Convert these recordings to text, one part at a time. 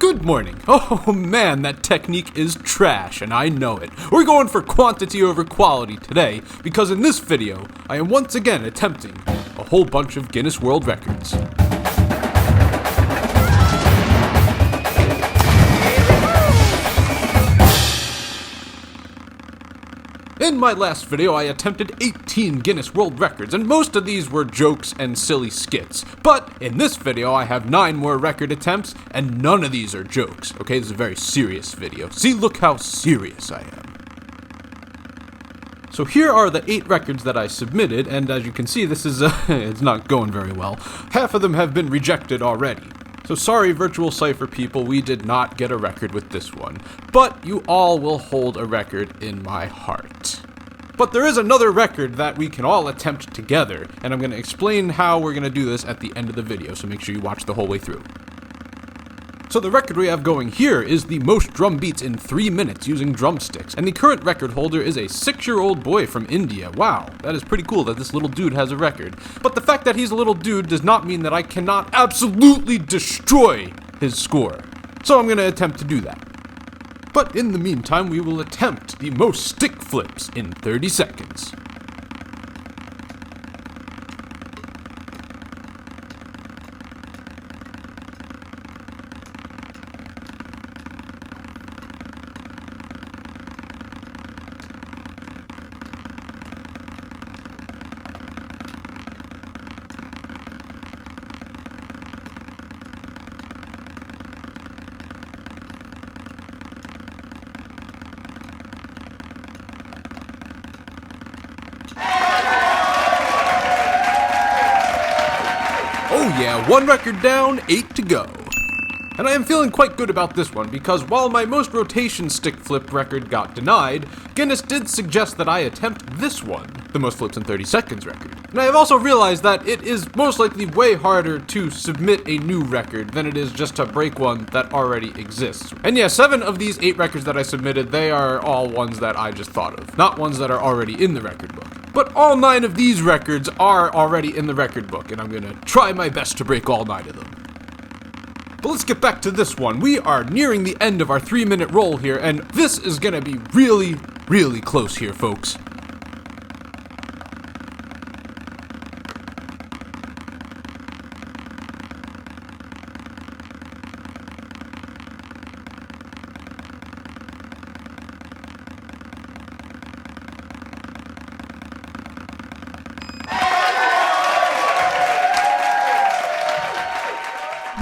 Good morning. Oh man, that technique is trash, and I know it. We're going for quantity over quality today, because in this video, I am once again attempting a whole bunch of Guinness World Records. In my last video, I attempted 18 Guinness World Records, and most of these were jokes and silly skits. But in this video, I have 9 more record attempts, and none of these are jokes. Okay, this is a very serious video. See, look how serious I am. So here are the 8 records that I submitted, and as you can see, this is, it's not going very well. Half of them have been rejected already. So sorry, Virtual Cipher people, we did not get a record with this one. But you all will hold a record in my heart. But there is another record that we can all attempt together, and I'm going to explain how we're going to do this at the end of the video, so make sure you watch the whole way through. So the record we have going here is the most drum beats in 3 minutes using drumsticks, and the current record holder is a 6-year-old boy from India. Wow, that is pretty cool that this little dude has a record. But the fact that he's a little dude does not mean that I cannot absolutely destroy his score. So I'm going to attempt to do that. But in the meantime, we will attempt the most stick flips in 30 seconds. Oh yeah, 1 record down, 8 to go. And I am feeling quite good about this one, because while my most rotation stick flip record got denied, Guinness did suggest that I attempt this one, the most flips in 30 seconds record. And I have also realized that it is most likely way harder to submit a new record than it is just to break one that already exists. And yeah, 7 of these 8 records that I submitted, they are all ones that I just thought of, not ones that are already in the record book. But all 9 of these records are already in the record book, and I'm gonna try my best to break all 9 of them. But let's get back to this one. We are nearing the end of our 3-minute roll here, and this is gonna be really, really close here, folks.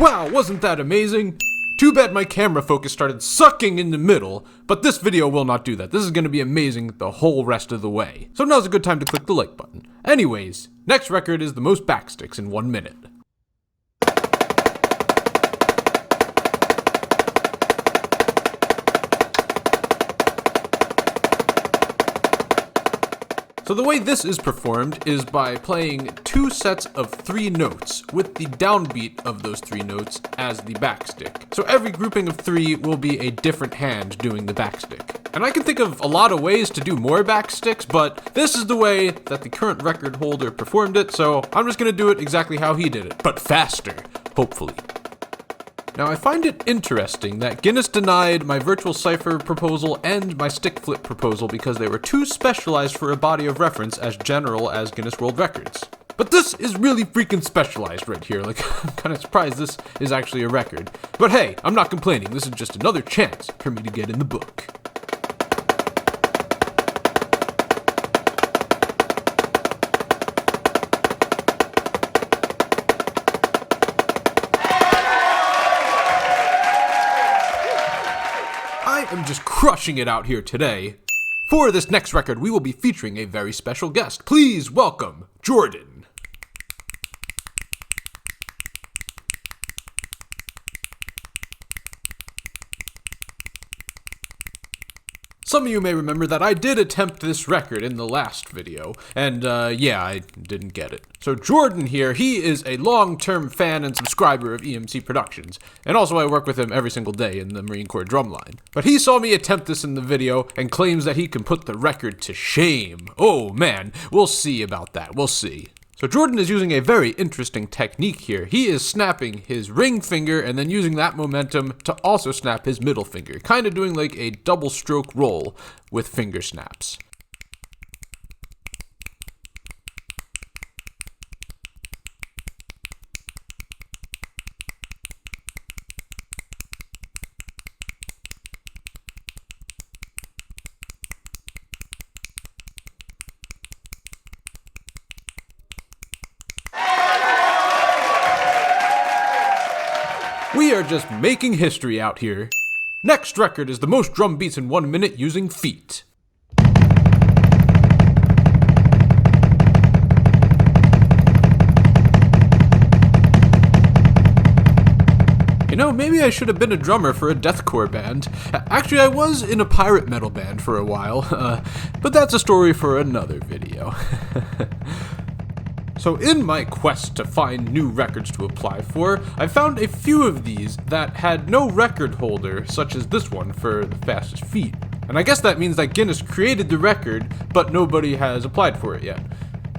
Wow, wasn't that amazing? Too bad my camera focus started sucking in the middle, but this video will not do that. This is going to be amazing the whole rest of the way. So now's a good time to click the like button. Anyways, next record is the most backsticks in 1 minute. So the way this is performed is by playing 2 sets of 3 notes with the downbeat of those 3 notes as the backstick. So every grouping of 3 will be a different hand doing the backstick. And I can think of a lot of ways to do more backsticks, but this is the way that the current record holder performed it, so I'm just gonna do it exactly how he did it, but faster, hopefully. Now, I find it interesting that Guinness denied my Virtual Cipher proposal and my stick flip proposal because they were too specialized for a body of reference as general as Guinness World Records. But this is really freaking specialized right here. Like, I'm kind of surprised this is actually a record. But hey, I'm not complaining. This is just another chance for me to get in the book. I am just crushing it out here today. For this next record, we will be featuring a very special guest. Please welcome Jordan. Some of you may remember that I did attempt this record in the last video, and yeah, I didn't get it. So Jordan here, he is a long-term fan and subscriber of EMCProductions, and also I work with him every single day in the Marine Corps drumline. But he saw me attempt this in the video and claims that he can put the record to shame. Oh man, we'll see about that, we'll see. So So Jordan is using a very interesting technique here. He is snapping his ring finger and then using that momentum to also snap his middle finger, kind of doing like a double stroke roll with finger snaps. We are just making history out here. Next record is the most drum beats in 1 minute using feet. You know, maybe I should have been a drummer for a deathcore band. Actually, I was in a pirate metal band for a while, but that's a story for another video. So in my quest to find new records to apply for, I found a few of these that had no record holder, such as this one for the fastest feet. And I guess that means that Guinness created the record, but nobody has applied for it yet.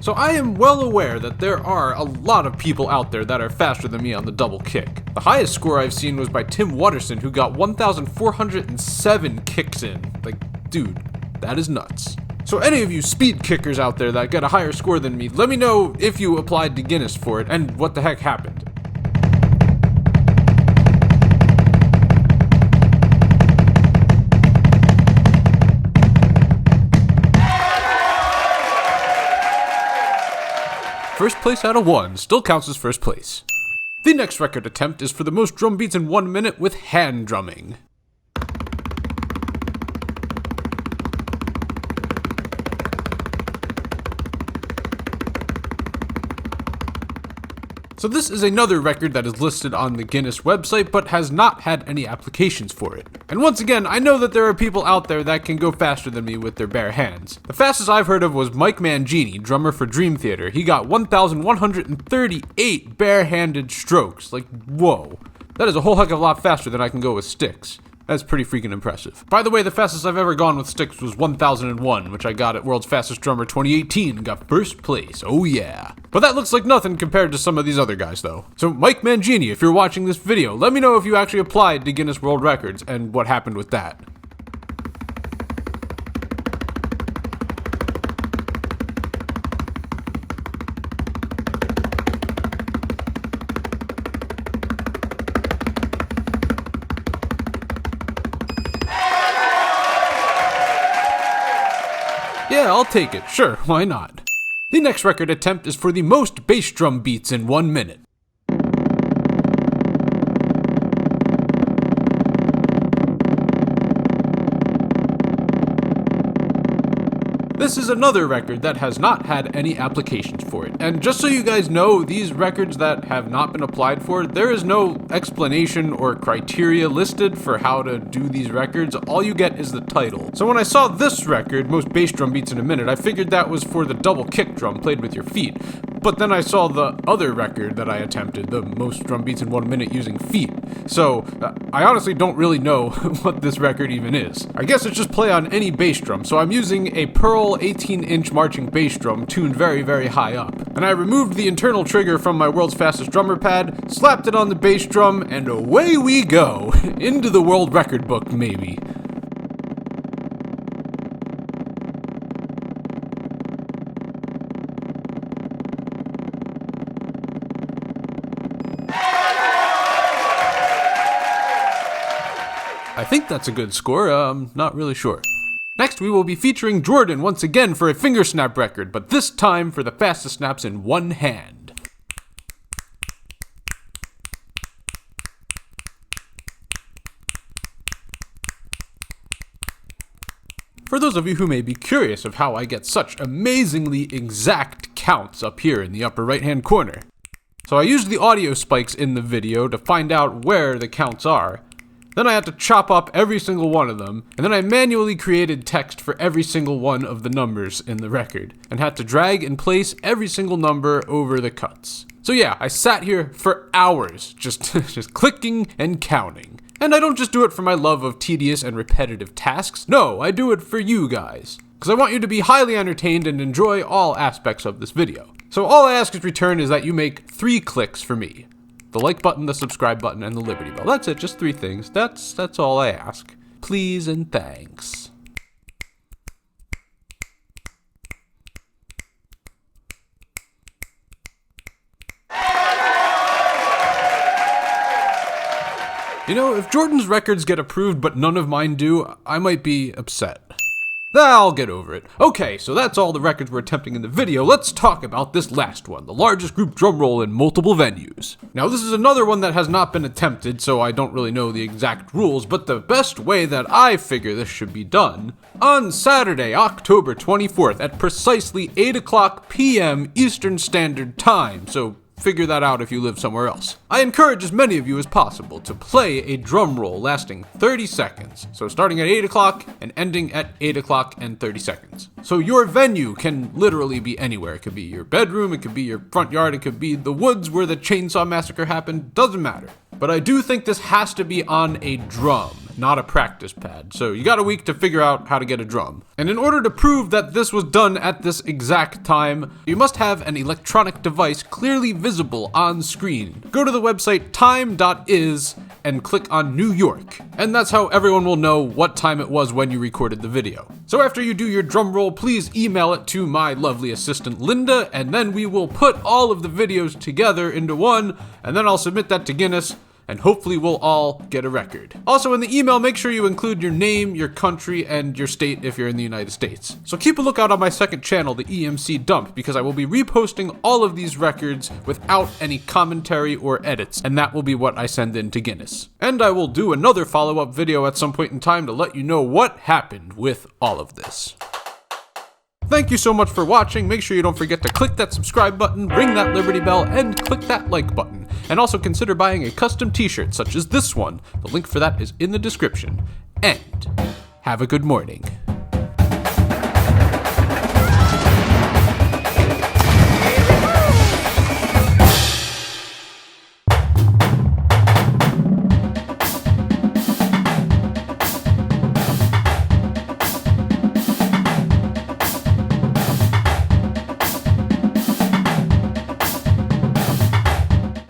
So I am well aware that there are a lot of people out there that are faster than me on the double kick. The highest score I've seen was by Tim Watterson, who got 1,407 kicks in. Like, dude, that is nuts. So any of you speed kickers out there that get a higher score than me, let me know if you applied to Guinness for it and what the heck happened. First place out of 1 still counts as first place. The next record attempt is for the most drum beats in 1 minute with hand drumming. So this is another record that is listed on the Guinness website, but has not had any applications for it. And once again, I know that there are people out there that can go faster than me with their bare hands. The fastest I've heard of was Mike Mangini, drummer for Dream Theater. He got 1,138 bare-handed strokes. Like, whoa. That is a whole heck of a lot faster than I can go with sticks. That's pretty freaking impressive. By the way, the fastest I've ever gone with sticks was 1001, which I got at World's Fastest Drummer 2018 and got first place. Oh yeah. But that looks like nothing compared to some of these other guys though. So Mike Mangini, if you're watching this video, let me know if you actually applied to Guinness World Records and what happened with that. Yeah, I'll take it. Sure, why not? The next record attempt is for the most bass drum beats in 1 minute. This is another record that has not had any applications for it. And just so you guys know, these records that have not been applied for, there is no explanation or criteria listed for how to do these records. All you get is the title. So when I saw this record, most bass drum beats in a minute, I figured that was for the double kick drum played with your feet. But then I saw the other record that I attempted, the most drum beats in 1 minute using feet. So I honestly don't really know what this record even is. I guess it's just play on any bass drum, so I'm using a Pearl 18-inch marching bass drum tuned very, very high up. And I removed the internal trigger from my World's Fastest Drummer pad, slapped it on the bass drum, and away we go! Into the world record book, maybe. I think that's a good score, I'm not really sure. Next, we will be featuring Jordan once again for a finger snap record, but this time for the fastest snaps in one hand. For those of you who may be curious of how I get such amazingly exact counts up here in the upper right-hand corner. So I used the audio spikes in the video to find out where the counts are. Then I had to chop up every single one of them, and then I manually created text for every single one of the numbers in the record, and had to drag and place every single number over the cuts. So yeah, I sat here for hours, just clicking and counting. And I don't just do it for my love of tedious and repetitive tasks, no, I do it for you guys. Because I want you to be highly entertained and enjoy all aspects of this video. So all I ask in return is that you make 3 clicks for me. The like button, the subscribe button, and the Liberty Bell. That's it, just 3 things. That's all I ask. Please and thanks. You know, if Jordan's records get approved but none of mine do, I might be upset. I'll get over it. Okay, so that's all the records we're attempting in the video. Let's talk about this last one, the largest group drum roll in multiple venues. Now, this is another one that has not been attempted, so I don't really know the exact rules, but the best way that I figure this should be done, on Saturday, October 24th at precisely 8 o'clock p.m. Eastern Standard Time, so figure that out if you live somewhere else. I encourage as many of you as possible to play a drum roll lasting 30 seconds. So starting at 8 o'clock and ending at 8 o'clock and 30 seconds. So your venue can literally be anywhere. It could be your bedroom, it could be your front yard, it could be the woods where the chainsaw massacre happened, doesn't matter. But I do think this has to be on a drum, not a practice pad. So you got a week to figure out how to get a drum. And in order to prove that this was done at this exact time, you must have an electronic device clearly visible on screen. Go to the website time.is and click on New York. And that's how everyone will know what time it was when you recorded the video. So after you do your drum roll, please email it to my lovely assistant Linda, and then we will put all of the videos together into one, and then I'll submit that to Guinness, and hopefully we'll all get a record. Also in the email, make sure you include your name, your country, and your state if you're in the United States. So keep a lookout on my second channel, the EMC Dump, because I will be reposting all of these records without any commentary or edits, and that will be what I send in to Guinness. And I will do another follow-up video at some point in time to let you know what happened with all of this. Thank you so much for watching. Make sure you don't forget to click that subscribe button, ring that Liberty Bell, and click that like button. And also consider buying a custom t-shirt such as this one. The link for that is in the description. And have a good morning.